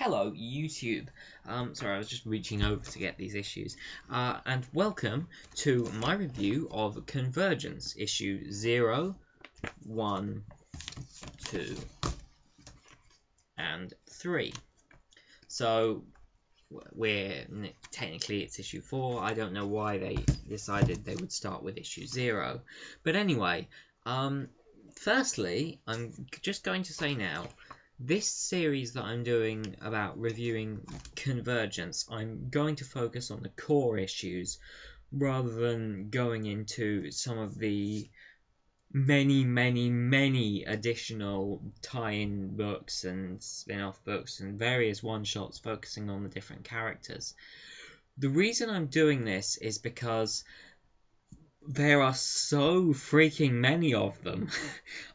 Hello, YouTube. Sorry, I was just reaching over to get these issues. And welcome to my review of Convergence, issue 0, 1, 2, and 3. So, technically it's issue 4. I don't know why they decided they would start with issue 0. But anyway, firstly, I'm just going to say now, this series that I'm doing about reviewing Convergence, I'm going to focus on the core issues rather than going into some of the many additional tie-in books and spin-off books and various one-shots focusing on the different characters. The reason I'm doing this is because there are so freaking many of them.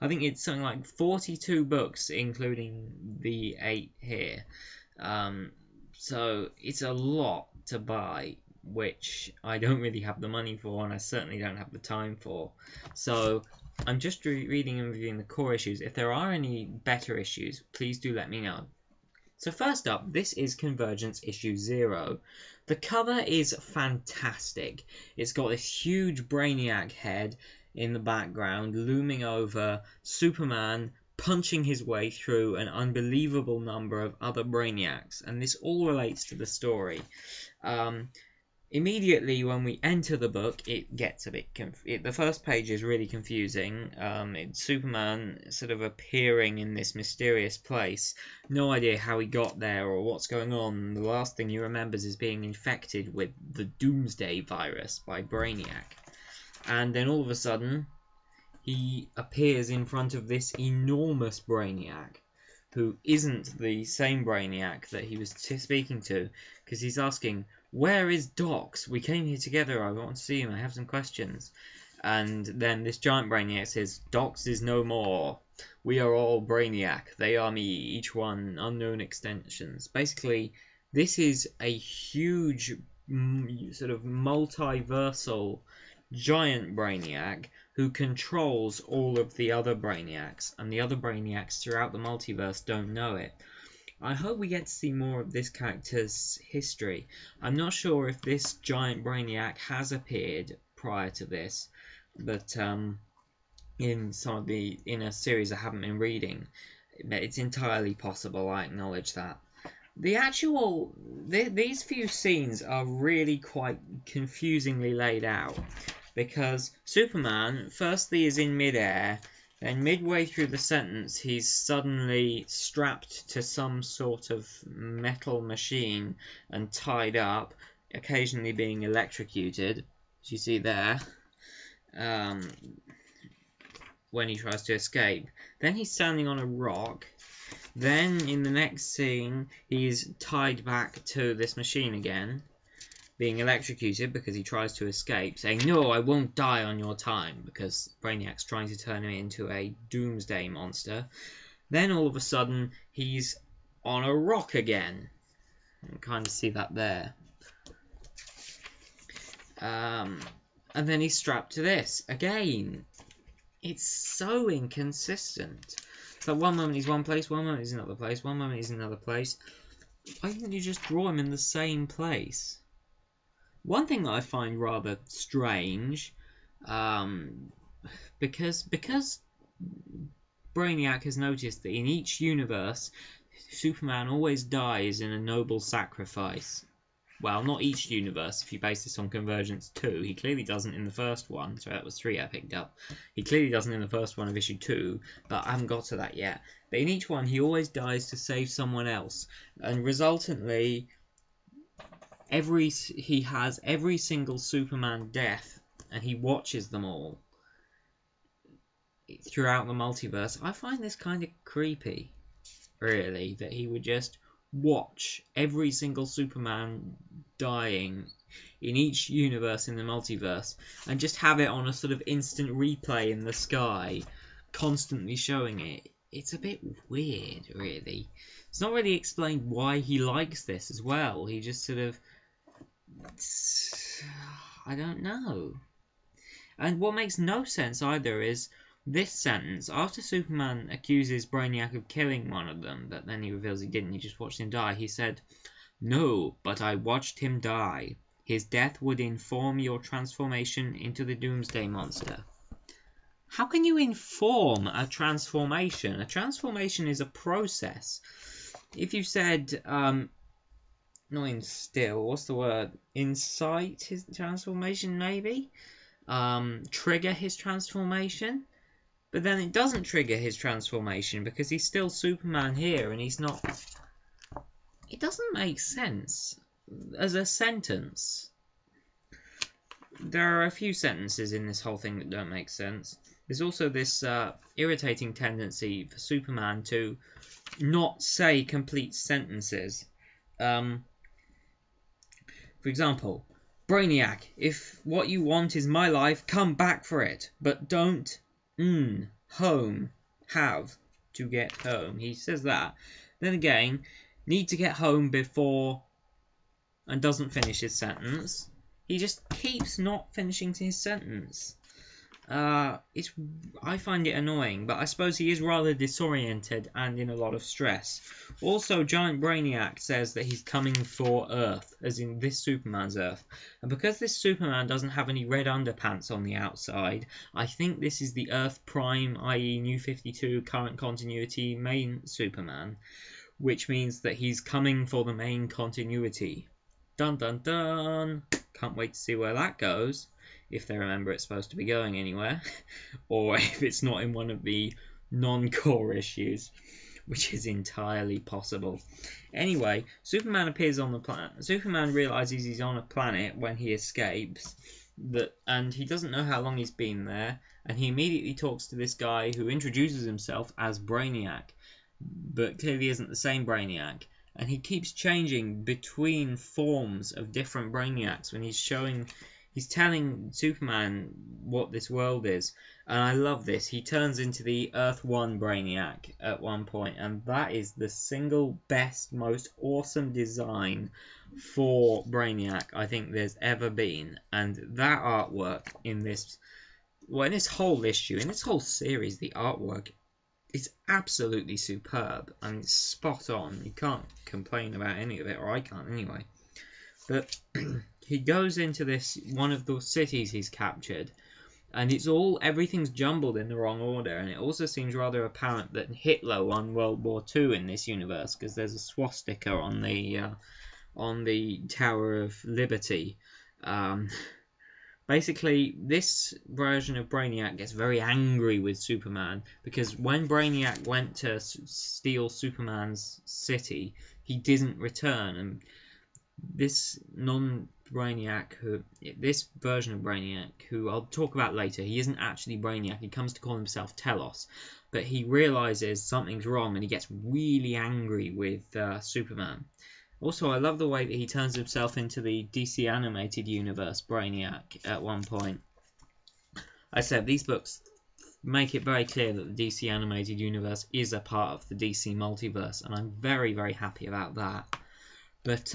I think it's something like 42 books, including the 8 here. So it's a lot to buy, which I don't really have the money for, and I certainly don't have the time for. So I'm just reading and reviewing the core issues. If there are any better issues, please do let me know. So first up, this is Convergence issue 0. The cover is fantastic. It's got this huge Brainiac head in the background looming over Superman punching his way through an unbelievable number of other Brainiacs, and this all relates to the story. Immediately when we enter the book, it gets a bit the first page is really confusing. It's Superman sort of appearing in this mysterious place. No idea how he got there or what's going on. The last thing he remembers is being infected with the Doomsday virus by Brainiac. And then all of a sudden, he appears in front of this enormous Brainiac, who isn't the same Brainiac that he was speaking to, because he's asking, "Where is Dox? We came here together. I want to see him. I have some questions." And then this giant Brainiac says, "Dox is no more. We are all Brainiac. They are me, each one unknown extensions." Basically, this is a huge sort of multiversal giant Brainiac who controls all of the other Brainiacs, and the other Brainiacs throughout the multiverse don't know it. I hope we get to see more of this character's history. I'm not sure if this giant Brainiac has appeared prior to this, but in a series I haven't been reading, it's entirely possible. I acknowledge that. These few scenes are really quite confusingly laid out, because Superman firstly is in midair. Then midway through the sentence, he's suddenly strapped to some sort of metal machine and tied up, occasionally being electrocuted, as you see there, when he tries to escape. Then he's standing on a rock. Then in the next scene, he's tied back to this machine again, being electrocuted because he tries to escape, saying, "No, I won't die on your time," because Brainiac's trying to turn him into a doomsday monster. Then all of a sudden, he's on a rock again. You can kind of see that there. And then he's strapped to this again. It's so inconsistent. So one moment he's one place, one moment he's another place, one moment he's another place. Why can't you just draw him in the same place? One thing that I find rather strange, because Brainiac has noticed that in each universe, Superman always dies in a noble sacrifice. Well, not each universe, if you base this on Convergence 2. He clearly doesn't in the first one, so that was 3 I picked up. He clearly doesn't in the first one of issue 2, but I haven't got to that yet. But in each one, he always dies to save someone else, and resultantly, he has every single Superman death, and he watches them all throughout the multiverse. I find this kind of creepy, really, that he would just watch every single Superman dying in each universe in the multiverse and just have it on a sort of instant replay in the sky, constantly showing it. It's a bit weird, really. It's not really explained why he likes this as well. He just sort of, I don't know. And what makes no sense either is, this sentence, after Superman accuses Brainiac of killing one of them, but then he reveals he didn't, he just watched him die, he said, "No, but I watched him die. His death would inform your transformation into the Doomsday Monster." How can you inform a transformation? A transformation is a process. If you said, not instill, what's the word? Incite his transformation, maybe? Trigger his transformation? But then it doesn't trigger his transformation because he's still Superman here and he's not... It doesn't make sense as a sentence. There are a few sentences in this whole thing that don't make sense. There's also this irritating tendency for Superman to not say complete sentences. For example, Brainiac, if what you want is my life, come back for it. But don't, home, have to get home. He says that. Then again, need to get home before, and doesn't finish his sentence. He just keeps not finishing his sentence. I find it annoying, but I suppose he is rather disoriented and in a lot of stress. Also, Giant Brainiac says that he's coming for Earth, as in this Superman's Earth. And because this Superman doesn't have any red underpants on the outside, I think this is the Earth Prime, i.e. New 52, current continuity, main Superman, which means that he's coming for the main continuity. Dun dun dun! Can't wait to see where that goes. If they remember it's supposed to be going anywhere, or if it's not in one of the non-core issues, which is entirely possible. Anyway, Superman appears on the planet. Superman realizes he's on a planet when he escapes, and he doesn't know how long he's been there, and he immediately talks to this guy who introduces himself as Brainiac, but clearly isn't the same Brainiac. And he keeps changing between forms of different Brainiacs when he's telling Superman what this world is. And I love this. He turns into the Earth 1 Brainiac at one point, and that is the single best, most awesome design for Brainiac I think there's ever been. And that artwork in this whole issue, in this whole series, the artwork is absolutely superb. I mean, it's spot on. You can't complain about any of it, or I can't anyway. But he goes into one of those cities he's captured, and everything's jumbled in the wrong order, and it also seems rather apparent that Hitler won World War II in this universe, because there's a swastika on the Tower of Liberty. Basically, this version of Brainiac gets very angry with Superman, because when Brainiac went to steal Superman's city, he didn't return, and this this version of Brainiac, who I'll talk about later, he isn't actually Brainiac, he comes to call himself Telos, but he realizes something's wrong, and he gets really angry with Superman. Also, I love the way that he turns himself into the DC animated universe Brainiac at one point. I said, these books make it very clear that the DC animated universe is a part of the DC multiverse, and I'm very, very happy about that. But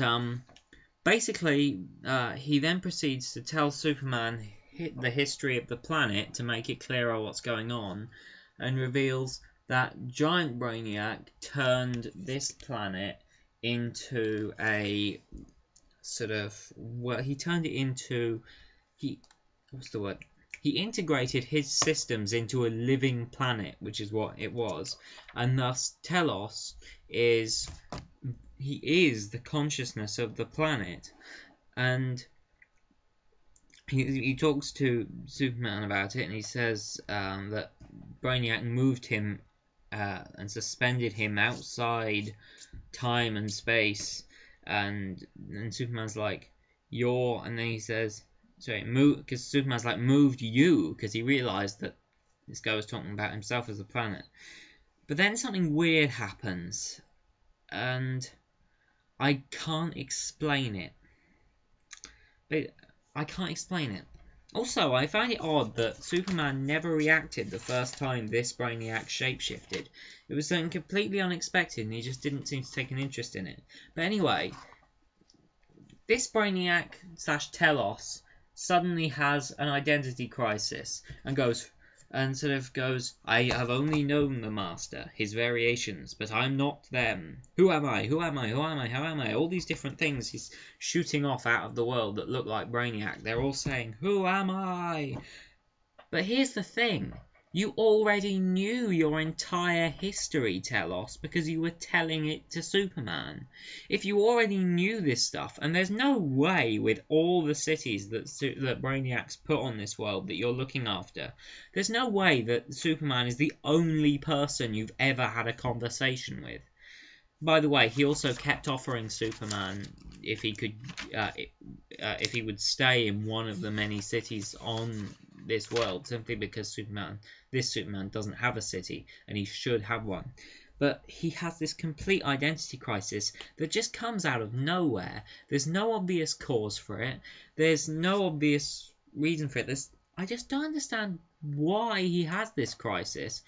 basically, he then proceeds to tell Superman the history of the planet to make it clearer what's going on, and reveals that Giant Brainiac turned this planet into a sort of, well, he integrated his systems into a living planet, which is what it was, and thus Telos is the consciousness of the planet. And he talks to Superman about it, and he says that Brainiac moved him and suspended him outside time and space, and Superman's like, and then he says, because Superman's like, moved you, because he realised that this guy was talking about himself as a planet. But then something weird happens, and I can't explain it. Also, I find it odd that Superman never reacted the first time this Brainiac shapeshifted. It was something completely unexpected, and he just didn't seem to take an interest in it. But anyway, this Brainiac / Telos suddenly has an identity crisis and goes, and sort of goes, I have only known the Master, his variations, but I'm not them. Who am I? Who am I? Who am I? How am I? All these different things he's shooting off out of the world that look like Brainiac. They're all saying, who am I? But here's the thing. You already knew your entire history, Telos, because you were telling it to Superman. If you already knew this stuff, and there's no way with all the cities that Brainiac's put on this world that you're looking after, there's no way that Superman is the only person you've ever had a conversation with. By the way, he also kept offering Superman if he could, if he would stay in one of the many cities on this world, simply because this Superman doesn't have a city, and he should have one. But he has this complete identity crisis that just comes out of nowhere. There's no obvious cause for it. There's no obvious reason for it. I just don't understand why he has this crisis,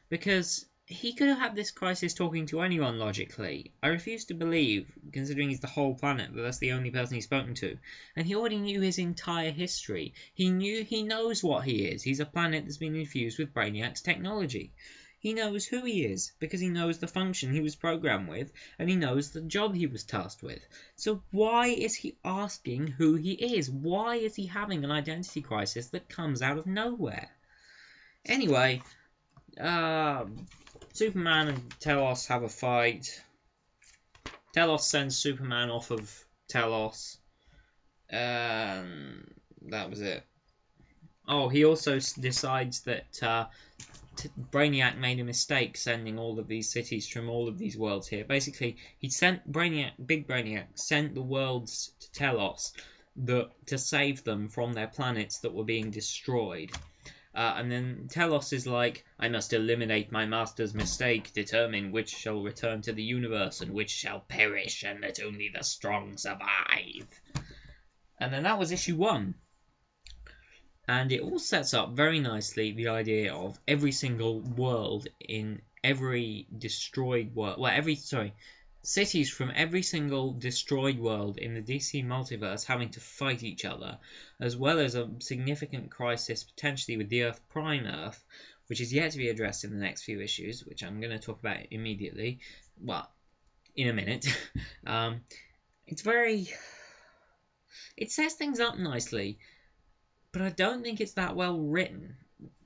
because he could have had this crisis talking to anyone logically. I refuse to believe, considering he's the whole planet, that that's the only person he's spoken to. And he already knew his entire history. He knows what he is. He's a planet that's been infused with Brainiac's technology. He knows who he is, because he knows the function he was programmed with, and he knows the job he was tasked with. So why is he asking who he is? Why is he having an identity crisis that comes out of nowhere? Anyway, Superman and Telos have a fight. Telos sends Superman off of Telos. That was it. Oh, he also decides that Brainiac made a mistake sending all of these cities from all of these worlds here. Basically, he sent Big Brainiac sent the worlds to Telos to save them from their planets that were being destroyed. And then Telos is like, I must eliminate my master's mistake, determine which shall return to the universe and which shall perish, and that only the strong survive. And then that was issue 1. And it all sets up very nicely the idea of every single world in every destroyed world, cities from every single destroyed world in the DC multiverse having to fight each other, as well as a significant crisis potentially with the Earth Prime Earth, which is yet to be addressed in the next few issues, which I'm going to talk about immediately, well, in a minute. It sets things up nicely, but I don't think it's that well written.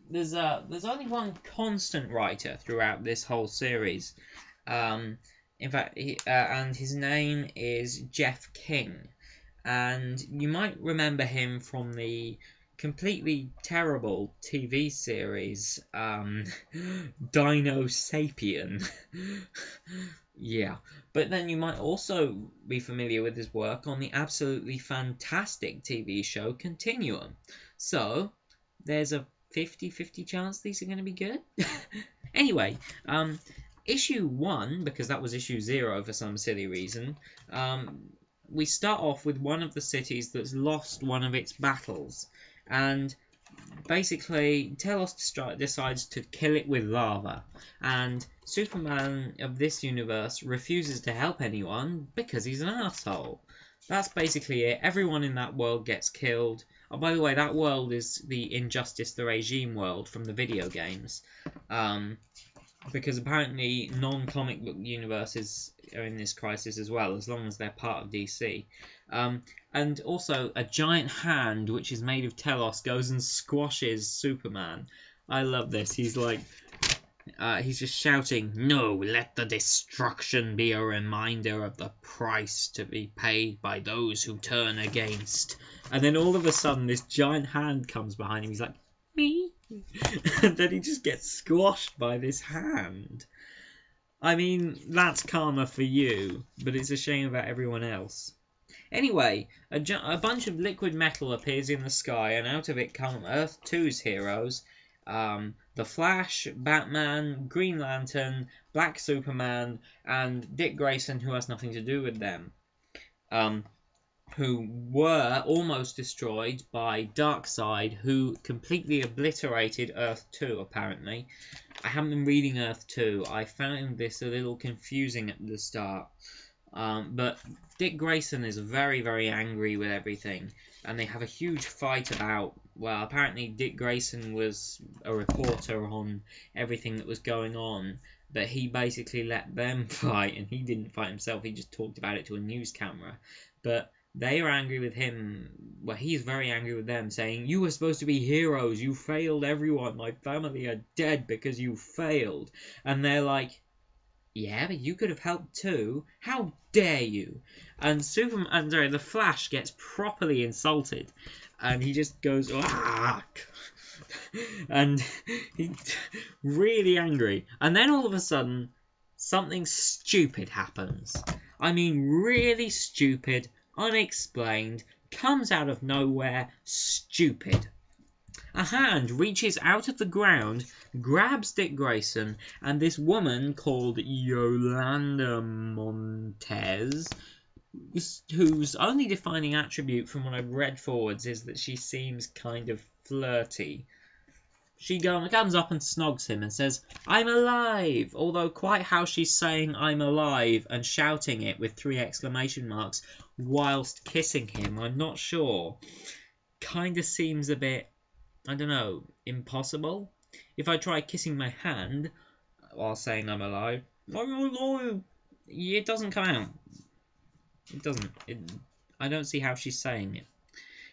There's only one constant writer throughout this whole series. In fact, and his name is Jeff King, and you might remember him from the completely terrible TV series Dino Sapien. Yeah, but then you might also be familiar with his work on the absolutely fantastic TV show Continuum. So there's a 50-50 chance these are going to be good. Anyway, issue 1, because that was issue 0 for some silly reason, we start off with one of the cities that's lost one of its battles, and basically Telos decides to kill it with lava, and Superman of this universe refuses to help anyone because he's an asshole. That's basically it. Everyone in that world gets killed. Oh, by the way, that world is the Injustice the Regime world from the video games. Because apparently non-comic book universes are in this crisis as well, as long as they're part of DC. And also, a giant hand, which is made of Telos, goes and squashes Superman. I love this. He's like, he's just shouting, "No, let the destruction be a reminder of the price to be paid by those who turn against." And then all of a sudden, this giant hand comes behind him. He's like, "Me?" And then he just gets squashed by this hand. I mean, that's karma for you, but it's a shame about everyone else. Anyway, a bunch of liquid metal appears in the sky, and out of it come Earth 2's heroes. The Flash, Batman, Green Lantern, Black Superman, and Dick Grayson, who has nothing to do with them. Who were almost destroyed by Darkseid, who completely obliterated Earth 2, apparently. I haven't been reading Earth 2. I found this a little confusing at the start. But Dick Grayson is very, very angry with everything, and they have a huge fight about, well, apparently Dick Grayson was a reporter on everything that was going on, but he basically let them fight, and he didn't fight himself, he just talked about it to a news camera. But they are angry with him, well, he's very angry with them, saying, you were supposed to be heroes, you failed everyone, my family are dead because you failed. And they're like, yeah, but you could have helped too. How dare you? And the Flash gets properly insulted, and he just goes, ah, and he's really angry. And then all of a sudden, something stupid happens. I mean, really stupid, unexplained, comes out of nowhere, stupid. A hand reaches out of the ground, grabs Dick Grayson, and this woman called Yolanda Montez, whose only defining attribute from what I've read forwards is that she seems kind of flirty. She comes up and snogs him and says, I'm alive! Although quite how she's saying I'm alive and shouting it with 3 exclamation marks whilst kissing him, I'm not sure. Kind of seems a bit, I don't know, impossible. If I try kissing my hand while saying I'm alive, it doesn't come out. It doesn't. I don't see how she's saying it.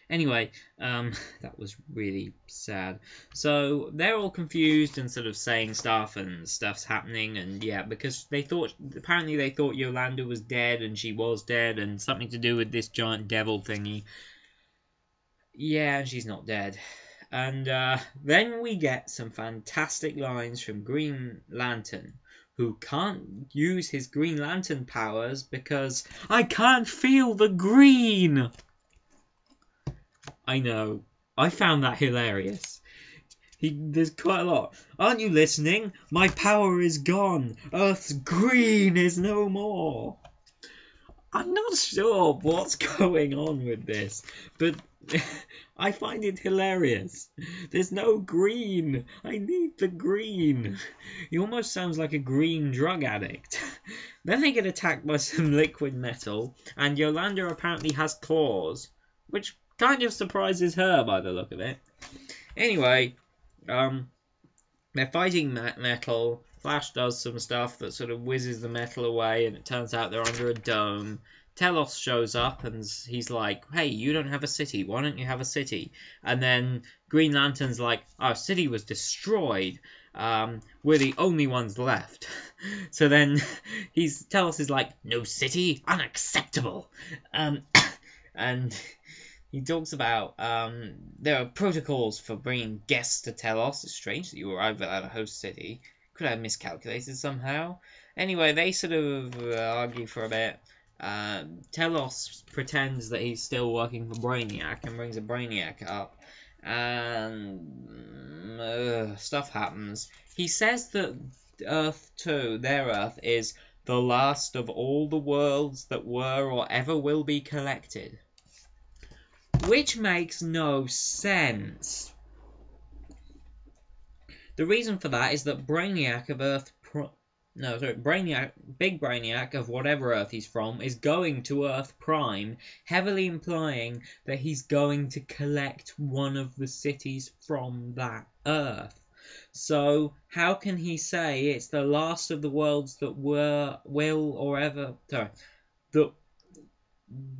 Anyway, that was really sad. So they're all confused and sort of saying stuff, and stuff's happening, and yeah, because apparently they thought Yolanda was dead, and she was dead, and something to do with this giant devil thingy. Yeah, and she's not dead. And then we get some fantastic lines from Green Lantern, who can't use his Green Lantern powers because I can't feel the green. I know. I found that hilarious. There's quite a lot. Aren't you listening? My power is gone. Earth's green is no more. I'm not sure what's going on with this, but I find it hilarious. There's no green. I need the green. He almost sounds like a green drug addict. Then they get attacked by some liquid metal, and Yolanda apparently has claws, which kind of surprises her by the look of it. Anyway, they're fighting metal. Flash does some stuff that sort of whizzes the metal away, and it turns out they're under a dome. Telos shows up, and he's like, hey, you don't have a city. Why don't you have a city? And then Green Lantern's like, our city was destroyed. We're the only ones left. So then Telos is like, no city? Unacceptable. And he talks about there are protocols for bringing guests to Telos. It's strange that you arrived without a host city. Could I have miscalculated somehow? Anyway, they sort of argue for a bit. Telos pretends that he's still working for Brainiac and brings a Brainiac up. And stuff happens. He says that Earth 2, their Earth, is the last of all the worlds that were or ever will be collected. Which makes no sense. The reason for that is that Brainiac of Big Brainiac of whatever Earth he's from is going to Earth Prime, heavily implying that he's going to collect one of the cities from that Earth. So how can he say it's the last of the worlds that that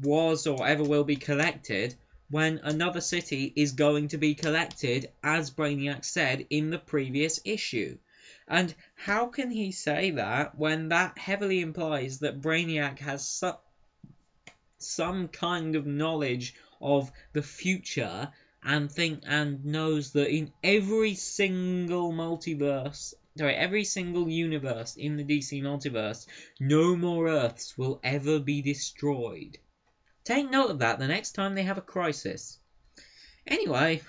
was or ever will be collected, when another city is going to be collected, as Brainiac said in the previous issue? And how can he say that when that heavily implies that Brainiac has some kind of knowledge of the future and knows that in every single universe in the DC multiverse, no more Earths will ever be destroyed? Take note of that the next time they have a crisis. Anyway,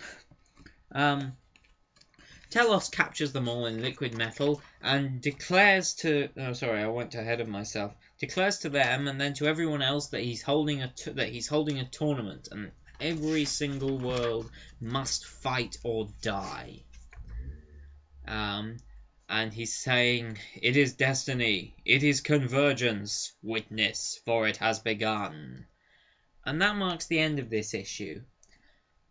Telos captures them all in liquid metal and declares to... Oh, sorry, I went ahead of myself. Declares to them and then to everyone else that he's holding a tournament, and every single world must fight or die. And and he's saying, "It is destiny, it is convergence, witness, for it has begun." And that marks the end of this issue.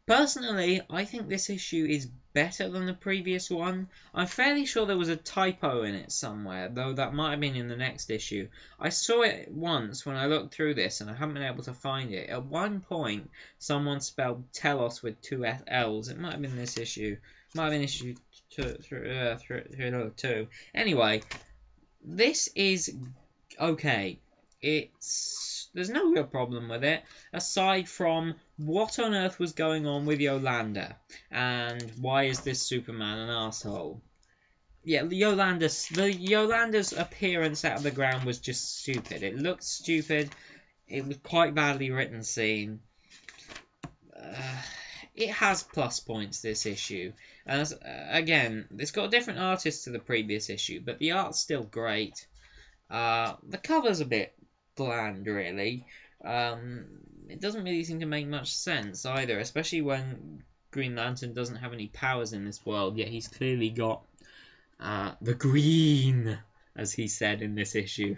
Personally, I think this issue is better than the previous one. I'm fairly sure there was a typo in it somewhere, though that might have been in the next issue. I saw it once when I looked through this, and I haven't been able to find it. At one point, someone spelled telos with two L's. It might have been this issue. It might have been issue 2. Anyway, this is okay. There's no real problem with it, aside from what on earth was going on with Yolanda, and why is this Superman an asshole? Yeah, Yolanda's appearance out of the ground was just stupid. It looked stupid. It was quite badly written scene. It has plus points, this issue. Again, it's got a different artist to the previous issue, but the art's still great. The cover's a bit bland, really. It doesn't really seem to make much sense either, especially when Green Lantern doesn't have any powers in this world, yet he's clearly got the green, as he said in this issue.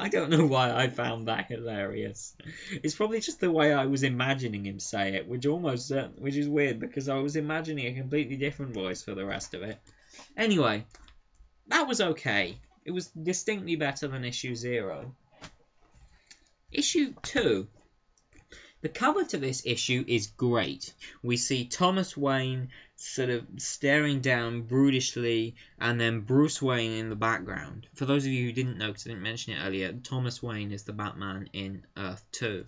I don't know why I found that hilarious. It's probably just the way I was imagining him say it, which is weird because I was imagining a completely different voice for the rest of it. Anyway, that was okay. It was distinctly better than issue 0. Issue 2. The cover to this issue is great. We see Thomas Wayne sort of staring down brutishly, and then Bruce Wayne in the background. For those of you who didn't know, because I didn't mention it earlier, Thomas Wayne is the Batman in Earth 2.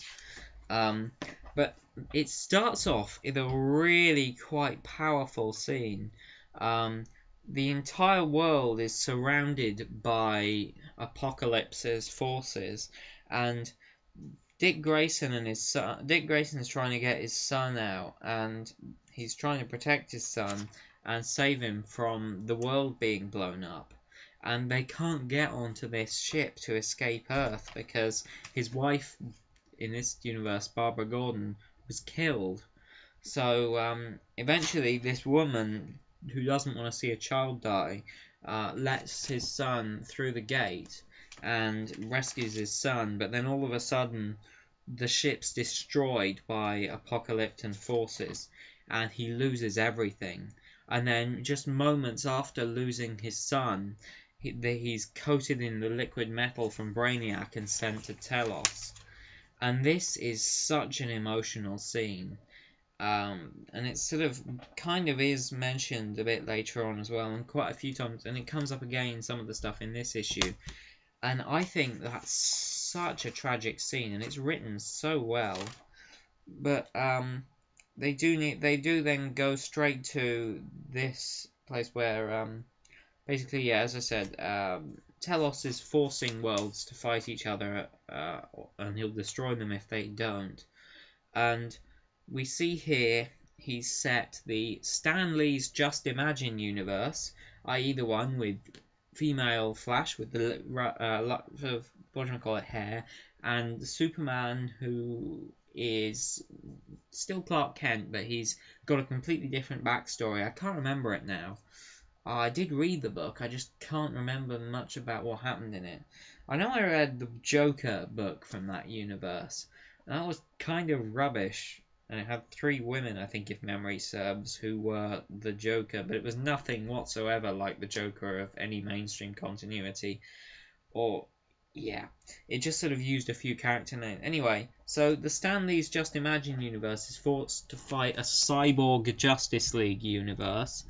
But it starts off in a really quite powerful scene. The entire world is surrounded by Apocalypse's forces, and Dick Grayson is trying to get his son out, and he's trying to protect his son and save him from the world being blown up. And they can't get onto this ship to escape Earth because his wife, in this universe, Barbara Gordon, was killed. So eventually this woman, who doesn't want to see a child die, lets his son through the gate and rescues his son, but then all of a sudden the ship's destroyed by Apocalyptan forces and he loses everything. And then just moments after losing his son, he's coated in the liquid metal from Brainiac and sent to Telos. And this is such an emotional scene. And it sort of kind of is mentioned a bit later on as well, and quite a few times, and it comes up again in some of the stuff in this issue. And I think that's such a tragic scene, and it's written so well. But they do then go straight to this place where basically, yeah, as I said, Telos is forcing worlds to fight each other, and he'll destroy them if they don't. And we see here he's set the Stan Lee's Just Imagine universe, i.e. the one with female Flash with the what do I call it, hair, and Superman who is still Clark Kent, but he's got a completely different backstory. I can't remember it now. I did read the book, I just can't remember much about what happened in it. I know I read the Joker book from that universe, and that was kind of rubbish. And it had 3 women, I think, if memory serves, who were the Joker, but it was nothing whatsoever like the Joker of any mainstream continuity. Or, yeah, it just sort of used a few character names. Anyway, so the Stan Lee's Just Imagine universe is forced to fight a cyborg Justice League universe,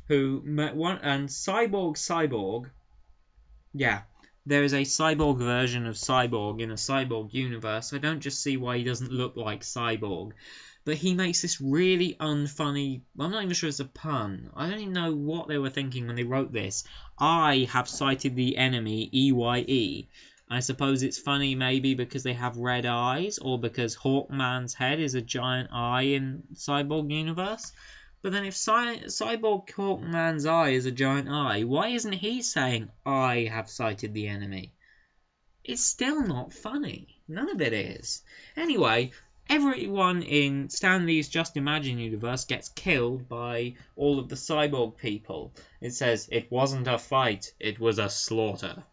and Cyborg, yeah, there is a cyborg version of Cyborg in a cyborg universe. I don't just see why he doesn't look like Cyborg. But he makes this really unfunny... I'm not even sure it's a pun. I don't even know what they were thinking when they wrote this. I have sighted the enemy, EYE. I suppose it's funny maybe because they have red eyes, or because Hawkman's head is a giant eye in Cyborg universe. But then if Cyborg Hawkman's eye is a giant eye, why isn't he saying, I have sighted the enemy? It's still not funny. None of it is. Anyway, everyone in Stan Lee's Just Imagine universe gets killed by all of the cyborg people. It says, it wasn't a fight, it was a slaughter.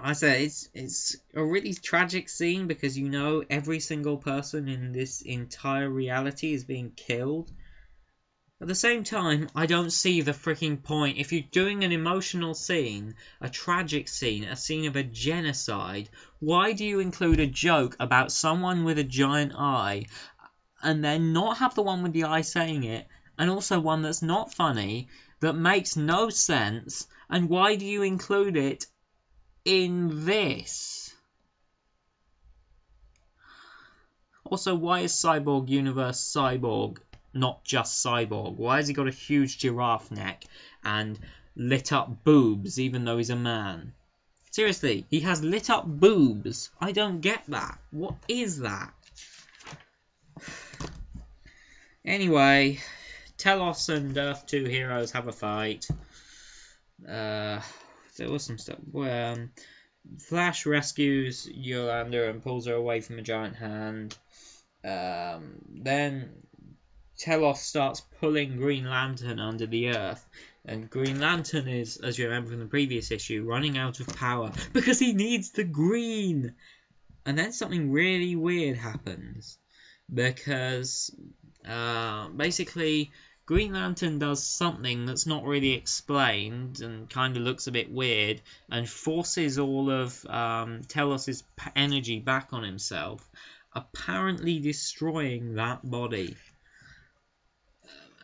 I say it's a really tragic scene because you know every single person in this entire reality is being killed. At the same time, I don't see the freaking point. If you're doing an emotional scene, a tragic scene, a scene of a genocide, why do you include a joke about someone with a giant eye and then not have the one with the eye saying it, and also one that's not funny, that makes no sense, and why do you include it in this? Also, why is Cyborg Universe Cyborg not just Cyborg? Why has he got a huge giraffe neck and lit up boobs even though he's a man? Seriously, he has lit up boobs. I don't get that. What is that? Anyway, Telos and Earth 2 heroes have a fight. There was some stuff. Flash rescues Yolanda and pulls her away from a giant hand. Then Telos starts pulling Green Lantern under the earth. And Green Lantern is, as you remember from the previous issue, running out of power because he needs the green. And then something really weird happens. Because basically Green Lantern does something that's not really explained and kind of looks a bit weird and forces all of Telos' energy back on himself, apparently destroying that body.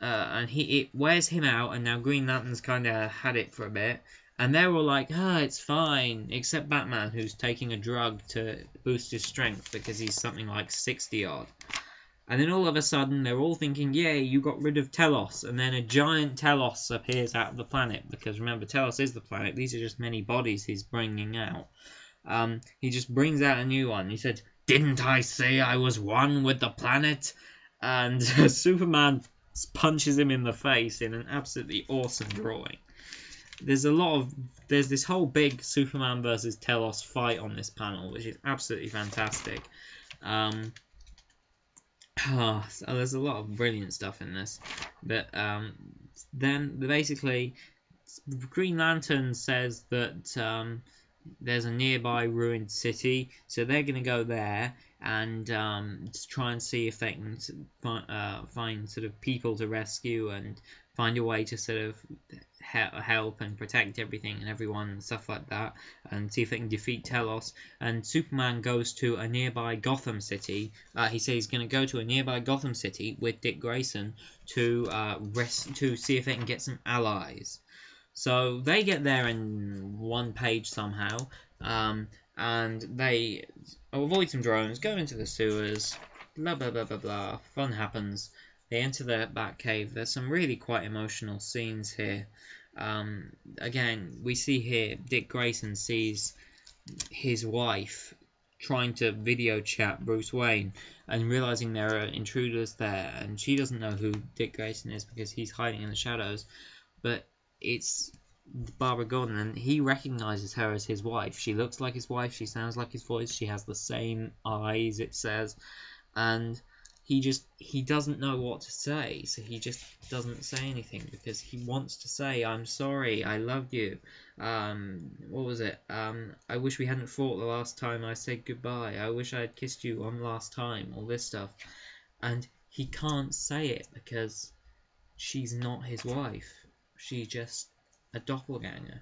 And it wears him out, and now Green Lantern's kind of had it for a bit. And they're all like, it's fine, except Batman, who's taking a drug to boost his strength because he's something like 60 odd. And then all of a sudden, they're all thinking, yay, you got rid of Telos. And then a giant Telos appears out of the planet. Because remember, Telos is the planet. These are just many bodies he's bringing out. He just brings out a new one. He said, didn't I say I was one with the planet? And Superman punches him in the face in an absolutely awesome drawing. There's this whole big Superman versus Telos fight on this panel, which is absolutely fantastic. So there's a lot of brilliant stuff in this. But then basically Green Lantern says that there's a nearby ruined city, so they're going to go there and try and see if they can find sort of people to rescue and find a way to sort of help and protect everything and everyone and stuff like that, and see if they can defeat Telos. And Superman goes to a nearby Gotham City. He says he's going to go to a nearby Gotham City with Dick Grayson to see if they can get some allies. So they get there in one page somehow, and they avoid some drones, go into the sewers, blah blah blah blah blah. Fun happens. They enter the Batcave. There's some really quite emotional scenes here. Again, we see here Dick Grayson sees his wife trying to video chat Bruce Wayne and realizing there are intruders there, and she doesn't know who Dick Grayson is because he's hiding in the shadows, but it's Barbara Gordon, and he recognizes her as his wife. She looks like his wife, she sounds like his voice, she has the same eyes, it says, and he doesn't know what to say, so he just doesn't say anything because he wants to say, I'm sorry, I love you, what was it, I wish we hadn't fought the last time I said goodbye, I wish I had kissed you one last time, all this stuff, and he can't say it because she's not his wife, she's just a doppelganger.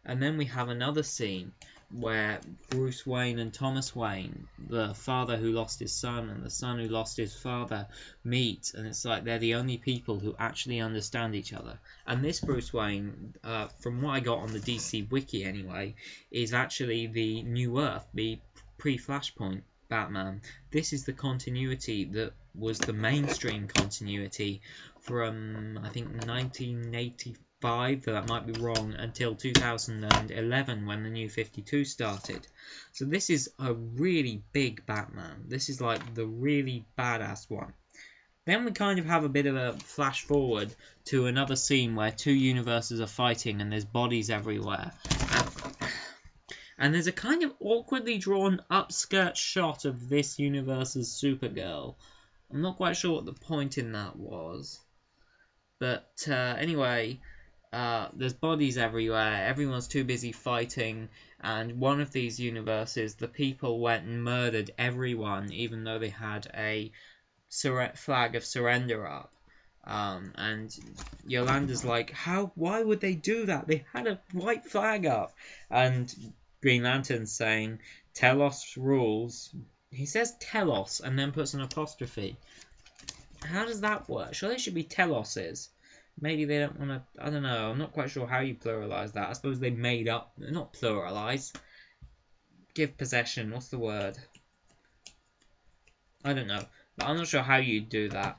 And then we have another scene where Bruce Wayne and Thomas Wayne, the father who lost his son and the son who lost his father, meet, and it's like they're the only people who actually understand each other. And this Bruce Wayne, from what I got on the DC Wiki anyway, is actually the New Earth, the pre-Flashpoint Batman. This is the continuity that was the mainstream continuity from, I think, 1985, though that might be wrong, until 2011 when the New 52 started. So this is a really big Batman. This is like the really badass one. Then we kind of have a bit of a flash forward to another scene where two universes are fighting and there's bodies everywhere. And there's a kind of awkwardly drawn upskirt shot of this universe's Supergirl. I'm not quite sure what the point in that was. But anyway, there's bodies everywhere. Everyone's too busy fighting. And one of these universes, the people went and murdered everyone, even though they had a flag of surrender up. And Yolanda's like, why would they do that? They had a white flag up. And Green Lantern's saying, Telos rules. He says Telos and then puts an apostrophe. How does that work? Surely it should be Teloses. Maybe they don't want to, I don't know. I'm not quite sure how you pluralize that. I suppose they made up, not pluralize. Give possession. What's the word? I don't know. But I'm not sure how you do that.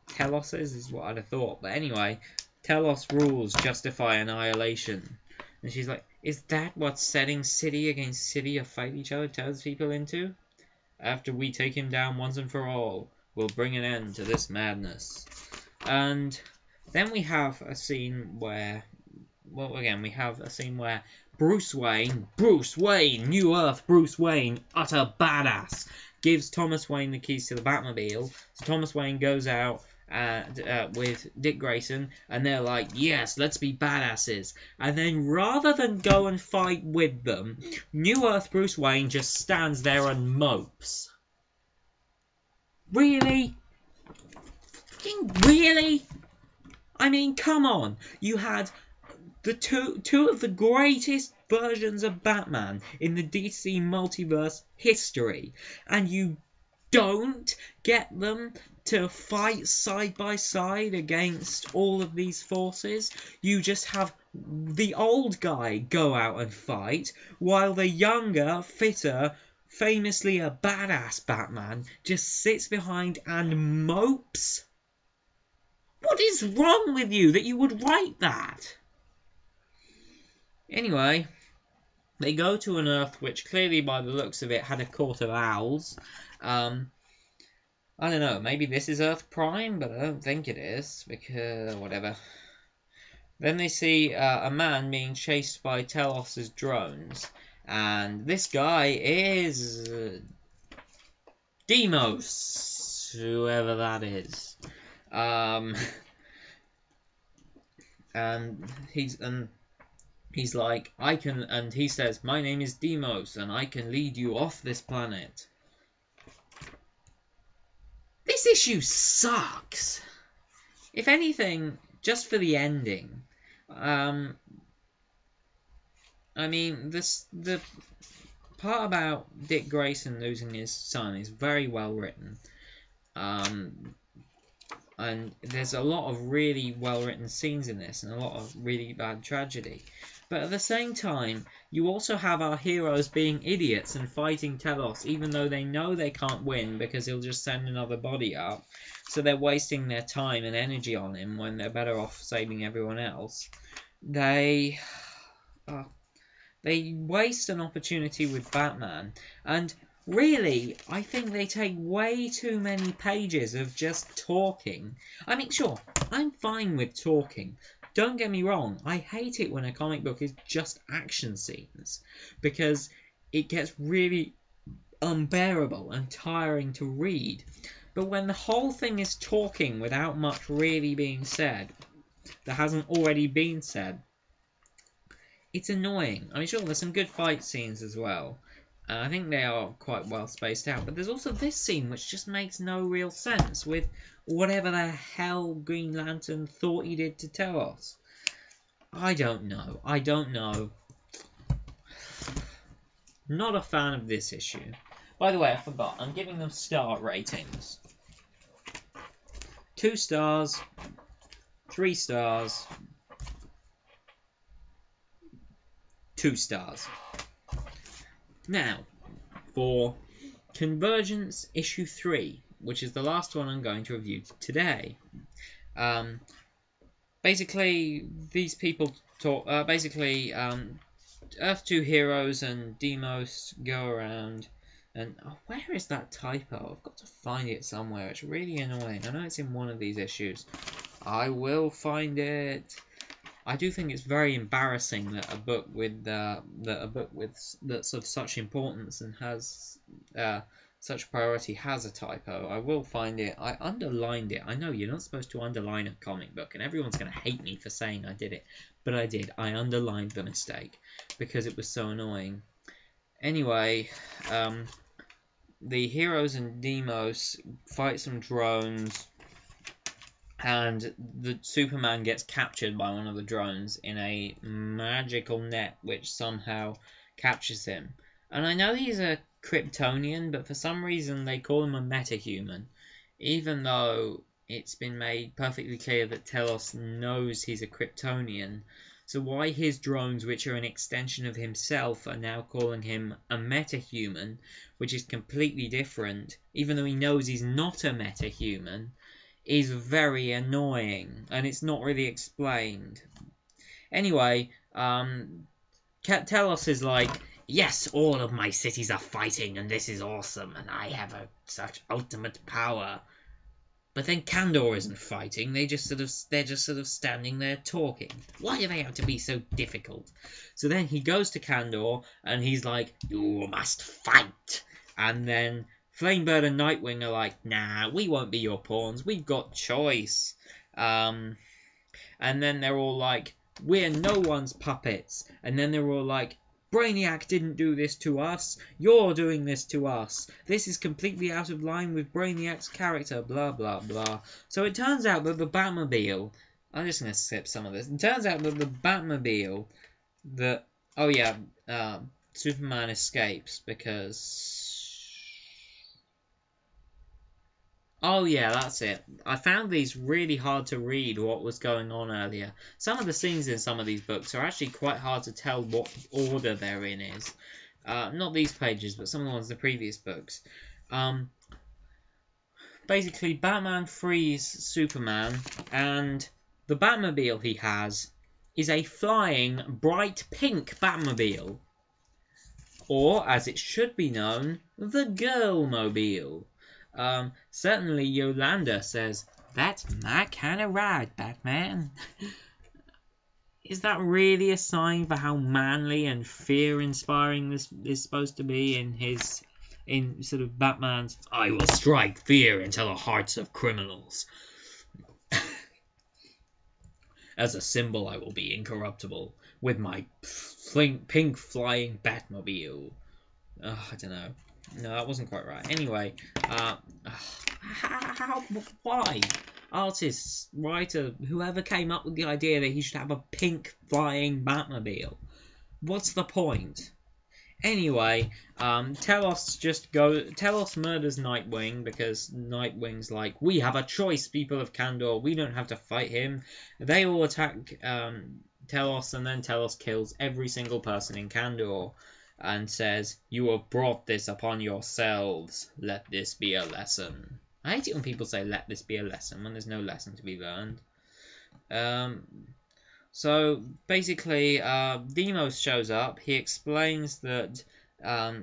Teloses is what I'd have thought. But anyway, Telos rules justify annihilation. And she's like, is that what setting city against city or fight each other turns people into? After we take him down once and for all, we'll bring an end to this madness. And then we have a scene where, well, again, we have a scene where Bruce Wayne, New Earth Bruce Wayne, utter badass, gives Thomas Wayne the keys to the Batmobile. So Thomas Wayne goes out with Dick Grayson, and they're like, yes, let's be badasses. And then rather than go and fight with them, New Earth Bruce Wayne just stands there and mopes. Really? Really? I mean, come on. You had the two of the greatest versions of Batman in the DC multiverse history, and you don't get them to fight side by side against all of these forces. You just have the old guy go out and fight, while the younger, fitter, famously a badass Batman just sits behind and mopes. What is wrong with you that you would write that? Anyway, they go to an Earth which clearly, by the looks of it, had a court of owls. I don't know, maybe this is Earth Prime, but I don't think it is, because whatever. Then they see a man being chased by Telos' drones, and this guy is Deimos, whoever that is. And he's like, and he says, my name is Deimos, and I can lead you off this planet. This issue sucks. If anything, just for the ending. I mean, the part about Dick Grayson losing his son is very well written. And there's a lot of really well-written scenes in this, and a lot of really bad tragedy. But at the same time, you also have our heroes being idiots and fighting Telos, even though they know they can't win because he'll just send another body up. So they're wasting their time and energy on him when they're better off saving everyone else. They waste an opportunity with Batman, and really, I think they take way too many pages of just talking. I mean, sure, I'm fine with talking. Don't get me wrong, I hate it when a comic book is just action scenes, because it gets really unbearable and tiring to read. But when the whole thing is talking without much really being said, that hasn't already been said, it's annoying. I mean, sure, there's some good fight scenes as well. I think they are quite well spaced out. But there's also this scene which just makes no real sense with whatever the hell Green Lantern thought he did to Telos. I don't know. Not a fan of this issue. By the way, I forgot. I'm giving them star ratings. 2 stars. 3 stars. 2 stars. Now, for Convergence issue 3, which is the last one I'm going to review today. Basically, these people talk. Earth 2 heroes and Deimos go around. And where is that typo? I've got to find it somewhere. It's really annoying. I know it's in one of these issues. I will find it. I do think it's very embarrassing that a book with that's of such importance and has such priority has a typo. I will find it. I underlined it. I know you're not supposed to underline a comic book, and everyone's going to hate me for saying I did it, but I did. I underlined the mistake because it was so annoying. Anyway, the heroes and Deimos fight some drones, and the Superman gets captured by one of the drones in a magical net which somehow captures him. And I know he's a Kryptonian, but for some reason they call him a metahuman, even though it's been made perfectly clear that Telos knows he's a Kryptonian. So why his drones, which are an extension of himself, are now calling him a metahuman, which is completely different, even though he knows he's not a metahuman, is very annoying, and it's not really explained. Anyway, Telos is like, yes, all of my cities are fighting, and this is awesome, and I have such ultimate power. But then Kandor isn't fighting. They're just sort of standing there talking. Why do they have to be so difficult? So then he goes to Kandor, and he's like, you must fight. And then Flamebird and Nightwing are like, nah, we won't be your pawns. We've got choice. And then they're all like, we're no one's puppets. And then they're all like, Brainiac didn't do this to us. You're doing this to us. This is completely out of line with Brainiac's character, blah, blah, blah. So it turns out that the Batmobile... I'm just going to skip some of this. It turns out that the Batmobile... Superman escapes because... Oh yeah, that's it. I found these really hard to read what was going on earlier. Some of the scenes in some of these books are actually quite hard to tell what order they're in is. Not these pages, but some of the ones in the previous books. Basically, Batman frees Superman, and the Batmobile he has is a flying, bright pink Batmobile. Or, as it should be known, the Girl-mobile. Certainly Yolanda says, that's my kind of ride, Batman. Is that really a sign for how manly and fear-inspiring this is supposed to be in sort of Batman's, I will strike fear into the hearts of criminals. As a symbol, I will be incorruptible with my pink flying Batmobile. I don't know. No, that wasn't quite right. Anyway, why? Artist, writer, whoever came up with the idea that he should have a pink flying Batmobile. What's the point? Anyway, Telos murders Nightwing because Nightwing's like, we have a choice, people of Kandor. We don't have to fight him. They all attack Telos, and then Telos kills every single person in Kandor. And says, you have brought this upon yourselves. Let this be a lesson. I hate it when people say, let this be a lesson, when there's no lesson to be learned. So, basically, Deimos shows up. He explains that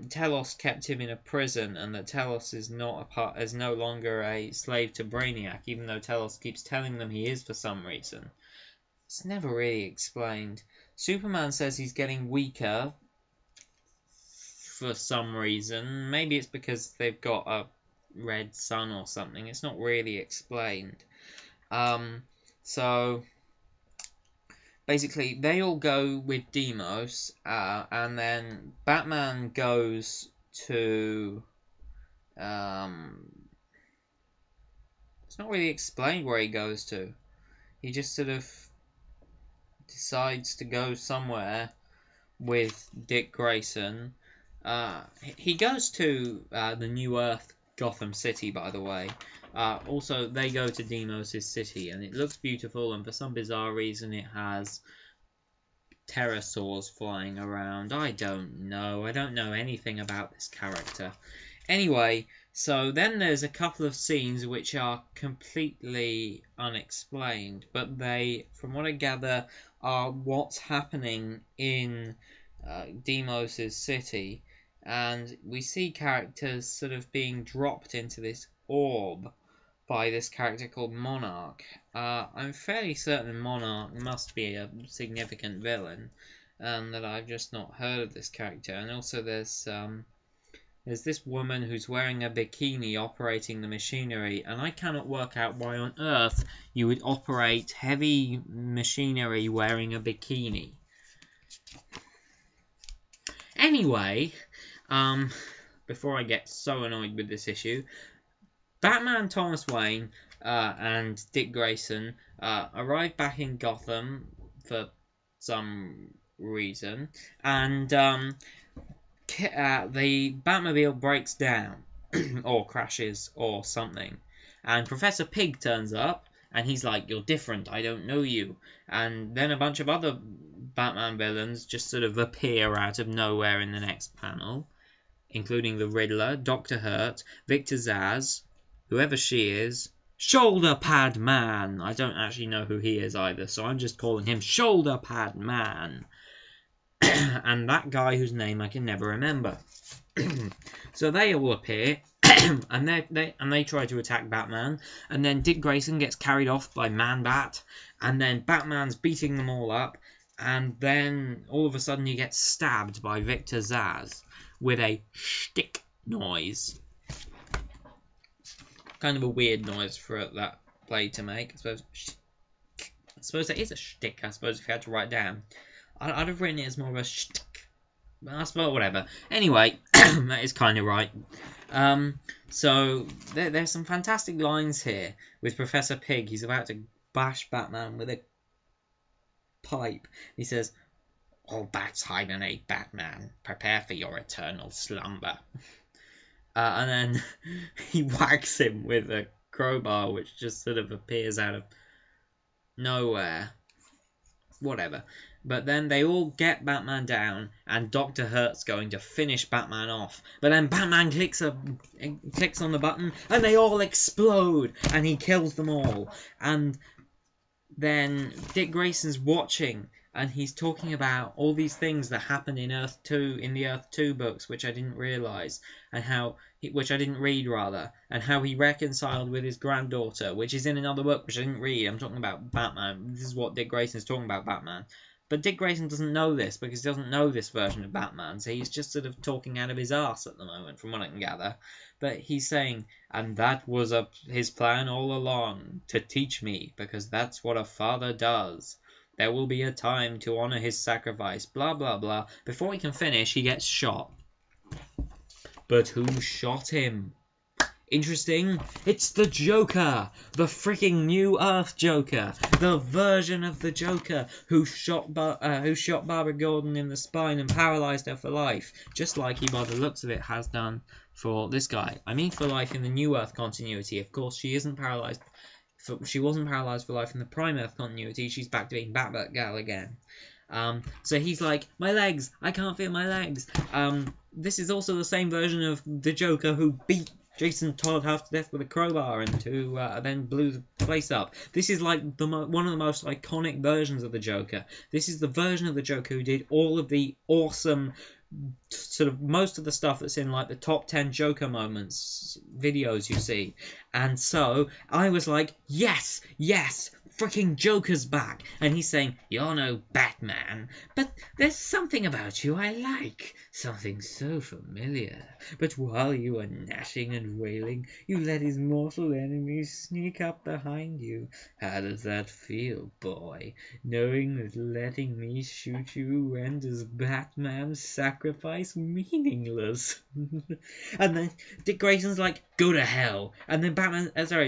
Telos kept him in a prison, and that Telos is no longer a slave to Brainiac, even though Telos keeps telling them he is for some reason. It's never really explained. Superman says he's getting weaker for some reason. Maybe it's because they've got a red sun or something. It's not really explained. So basically they all go with Deimos, and then Batman goes to it's not really explained where he goes to. He just sort of decides to go somewhere with Dick Grayson. He goes to the New Earth, Gotham City, by the way. Also, they go to Deimos' city, and it looks beautiful, and for some bizarre reason it has pterosaurs flying around. I don't know. I don't know anything about this character. Anyway, so then there's a couple of scenes which are completely unexplained, but they, from what I gather, are what's happening in Deimos' city. And we see characters sort of being dropped into this orb by this character called Monarch. I'm fairly certain Monarch must be a significant villain, that I've just not heard of this character. And also there's this woman who's wearing a bikini operating the machinery, and I cannot work out why on earth you would operate heavy machinery wearing a bikini. Anyway, before I get so annoyed with this issue, Batman Thomas Wayne and Dick Grayson arrive back in Gotham for some reason, and the Batmobile breaks down or crashes or something, and Professor Pig turns up and he's like, "You're different, I don't know you." And then a bunch of other Batman villains just sort of appear out of nowhere in the next panel, including the Riddler, Dr. Hurt, Victor Zsasz, whoever she is, Shoulder Pad Man. I don't actually know who he is either, so I'm just calling him Shoulder Pad Man. And that guy whose name I can never remember. So they all appear, and they try to attack Batman, and then Dick Grayson gets carried off by Man-Bat, and then Batman's beating them all up, and then all of a sudden he gets stabbed by Victor Zsasz with a shtick noise. Kind of a weird noise for that blade to make. I suppose that is a shtick, I suppose, if you had to write it down. I'd have written it as more of a shtick. But I suppose, whatever. Anyway, that is kind of right. So, there's some fantastic lines here with Professor Pig. He's about to bash Batman with a pipe. He says, "All bats hibernate, Batman. Prepare for your eternal slumber." And then he whacks him with a crowbar, which just sort of appears out of nowhere. Whatever. But then they all get Batman down, and Dr. Hurt's going to finish Batman off. But then Batman clicks on the button, and they all explode, and he kills them all. And then Dick Grayson's watching, and he's talking about all these things that happened in the Earth 2 books, which I didn't realise, and which I didn't read rather, and how he reconciled with his granddaughter, which is in another book which I didn't read. I'm talking about Batman. This is what Dick Grayson's talking about, Batman. But Dick Grayson doesn't know this, because he doesn't know this version of Batman, so he's just sort of talking out of his arse at the moment, from what I can gather. But he's saying, "And that was his plan all along, to teach me, because that's what a father does. There will be a time to honour his sacrifice, blah blah blah." Before he can finish, he gets shot. But who shot him? Interesting. It's the Joker, the freaking New Earth Joker, the version of the Joker who shot Barbara Gordon in the spine and paralysed her for life, just like he, by the looks of it, has done for this guy. I mean, for life in the New Earth continuity. Of course, she isn't paralysed. She wasn't paralysed for life in the Prime Earth continuity. She's back to being Batgirl again. So he's like, "My legs, I can't feel my legs." This is also the same version of the Joker who beat Jason Todd half to death with a crowbar and who then blew the place up. This is like one of the most iconic versions of the Joker. This is the version of the Joker who did all of the awesome, sort of most of the stuff that's in like the top 10 Joker moments videos you see. And so I was like, yes, freaking Joker's back. And he's saying, "You're no Batman, but there's something about you I like. Something so familiar. But while you were gnashing and wailing, you let his mortal enemies sneak up behind you. How does that feel, boy? Knowing that letting me shoot you renders Batman's sacrifice meaningless." And then Dick Grayson's like, "Go to hell." And then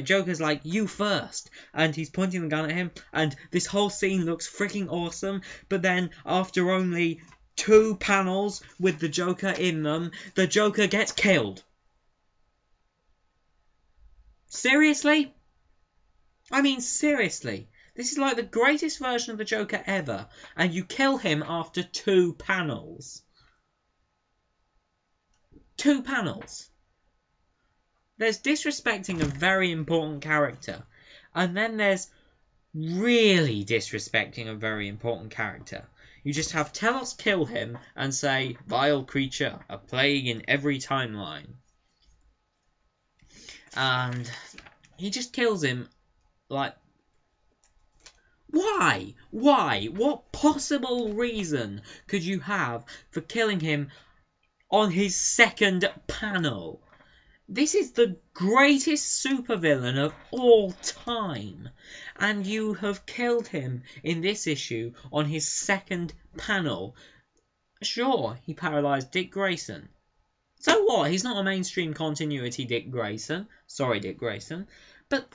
Joker's like, "You first." And he's pointing the gun at him, and this whole scene looks freaking awesome. But then after only 2 panels with the Joker in them, the Joker gets killed. Seriously? I mean, seriously. This is like the greatest version of the Joker ever, and you kill him after 2 panels. 2 panels. There's disrespecting a very important character, and then there's really disrespecting a very important character. You just have Telos kill him and say, "Vile creature, a plague in every timeline." And He just kills him, like, why? Why? What possible reason could you have for killing him on his second panel? This is the greatest supervillain of all time, and you have killed him in this issue on his second panel. Sure, he paralysed Dick Grayson. So what? He's not a mainstream continuity Dick Grayson. Sorry, Dick Grayson. But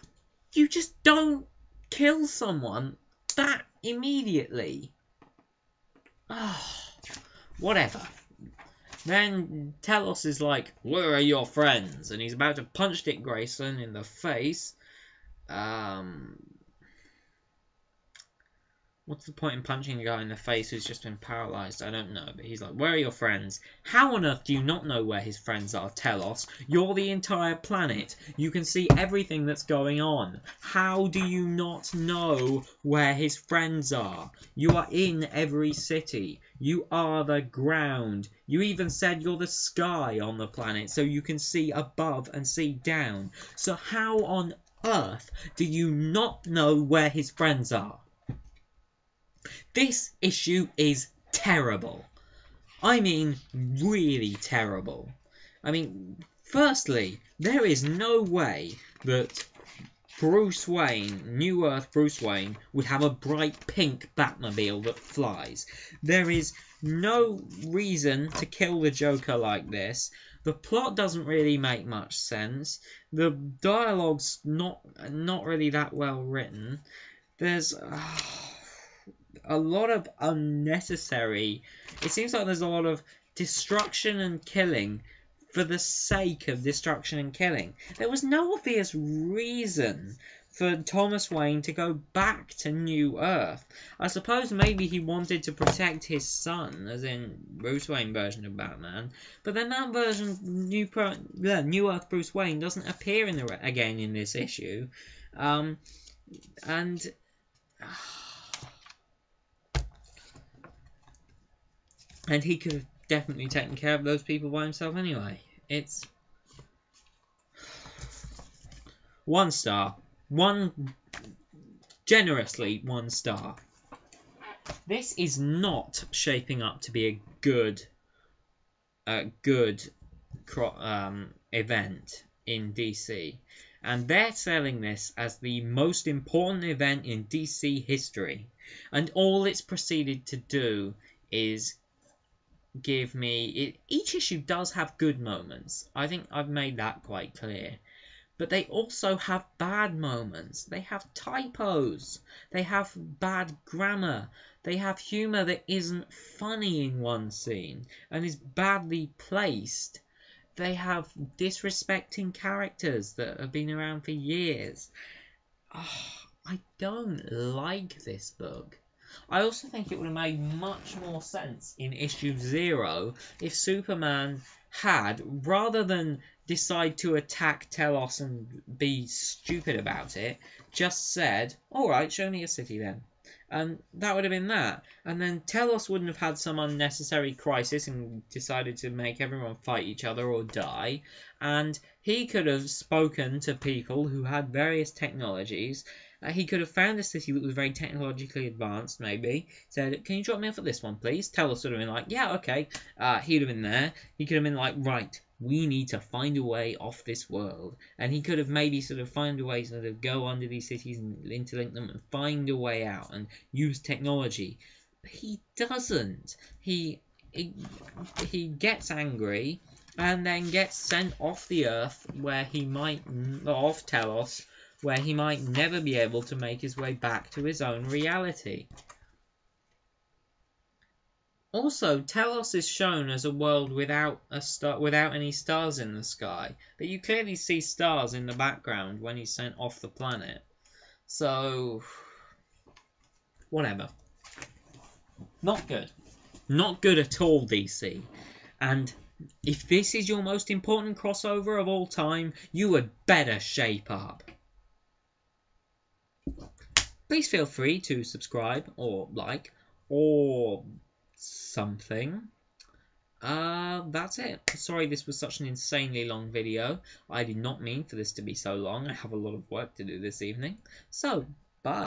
you just don't kill someone that immediately. Oh, whatever. Then Telos is like, where are your friends? And he's about to punch Dick Grayson in the face. What's the point in punching a guy in the face who's just been paralysed? I don't know. But he's like, where are your friends? How on earth do you not know where his friends are, Telos? You're the entire planet. You can see everything that's going on. How do you not know where his friends are? You are in every city. You are the ground. You even said you're the sky on the planet, so you can see above and see down. So how on earth do you not know where his friends are? This issue is terrible. I mean, really terrible. I mean, firstly, there is no way that Bruce Wayne, New Earth Bruce Wayne, would have a bright pink Batmobile that flies. There is no reason to kill the Joker like this. The plot doesn't really make much sense. The dialogue's not really that well written. There's a lot of unnecessary... It seems like there's a lot of destruction and killing for the sake of destruction and killing. There was no obvious reason for Thomas Wayne to go back to New Earth. I suppose maybe he wanted to protect his son, as in Bruce Wayne version of Batman, but then that version, New Earth Bruce Wayne, doesn't appear again in this issue. And he could have definitely taken care of those people by himself anyway. It's 1 star. Generously 1 star. This is not shaping up to be a good event in DC. And they're selling this as the most important event in DC history. And all it's proceeded to do is give me... Each issue does have good moments. I think I've made that quite clear. But they also have bad moments. They have typos. They have bad grammar. They have humour that isn't funny in one scene and is badly placed. They have disrespecting characters that have been around for years. I don't like this book. I also think it would have made much more sense in issue 0 if Superman had, rather than decide to attack Telos and be stupid about it, just said, alright, show me a city then. And that would have been that. And then Telos wouldn't have had some unnecessary crisis and decided to make everyone fight each other or die. And he could have spoken to people who had various technologies. He could have found a city that was very technologically advanced, maybe. Said, can you drop me off at this one, please? Telos would have been like, yeah, okay. He'd have been there. He could have been like, right, we need to find a way off this world. And he could have maybe sort of find a way to sort of go under these cities and interlink them and find a way out and use technology. But he doesn't. He gets angry and then gets sent off the Earth off Telos, where he might never be able to make his way back to his own reality. Also, Telos is shown as a world without any stars in the sky, but you clearly see stars in the background when he's sent off the planet. So, whatever. Not good. Not good at all, DC. And if this is your most important crossover of all time, you had better shape up. Please feel free to subscribe or like or something. That's it. Sorry this was such an insanely long video. I did not mean for this to be so long. I have a lot of work to do this evening. So, bye.